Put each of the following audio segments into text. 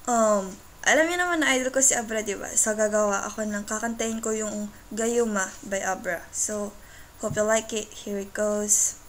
Alam niyo naman na idol ko si Abra, diba? So, gagawa ako ng kakantayin ko yung Gayuma by Abra. So, hope you like it. Here it goes.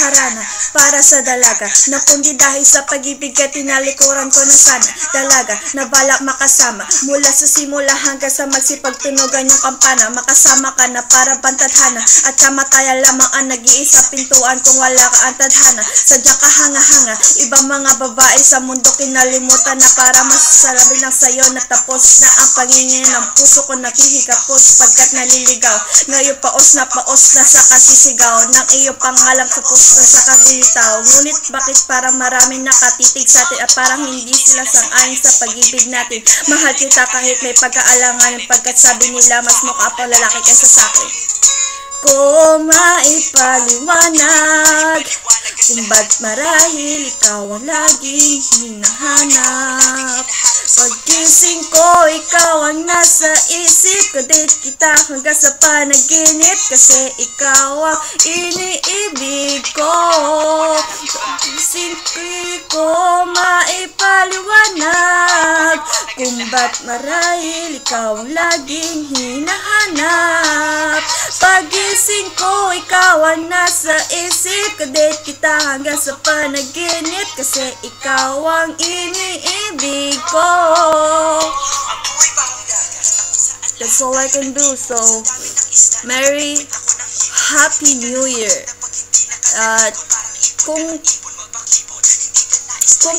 Harana para sa dalaga na kundi dahil sa pag-ibig ka tinalikuran ko na sana dalaga na balak makasama mula sa simula hanggang sa magsipagtunugan yung kampana, makasama ka na para bantadhana at kamatayan lamang ang nag-iisa pintuan kung wala ka ang tadhana. Sadyang kahanga-hanga ibang mga babae sa mundo kinalimutan na para masasalabi lang sa'yo na tapos na ang pangingin ng puso ko nakihikapos pagkat naliligaw ngayon paos na sa kasisigaw ng iyong pangalan sa puso sa kagilitaw. Ngunit bakit parang maraming nakatitig sa atin at parang hindi sila sang-ayon sa pag-ibig natin. Mahal kita kahit may pag-aalangan pagkat sabi nila mas mukha pa lalaki kaysa sa akin. Kung maipaliwanag kung ba't marahil ikaw ang laging hinahanap. Pagkising ko, ikaw ang nasa isip ko, date kita hanggang sa panaginip kasi ikaw ang iniibig ko. Pagkising ko, maipaliwanag kung ba't marahil ikaw ang laging hinahanap. Pagkising ko, ikaw ang nasa isip ko, date kita hanggang sa panaginip kasi ikaw ang iniibig ko. That's all I can do. So, Merry Happy New Year. At kung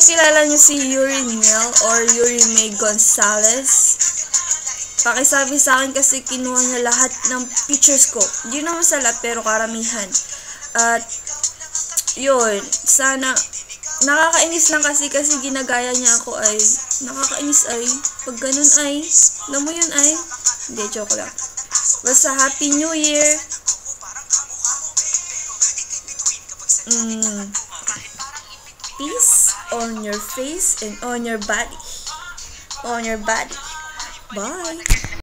kilala niyo si Yuri Mel or Yuri May Gonzalez, pakisabi sa akin kasi kinuha niya lahat ng pictures ko. Hindi naman sa lahat pero karamihan. At yun, sana nakakainis lang kasi ginagaya niya ako ay nakakainis ay pag ganun ay alam mo yun ay hindi, joke lang. Basta Happy New Year. Peace on your face and on your body. Bye.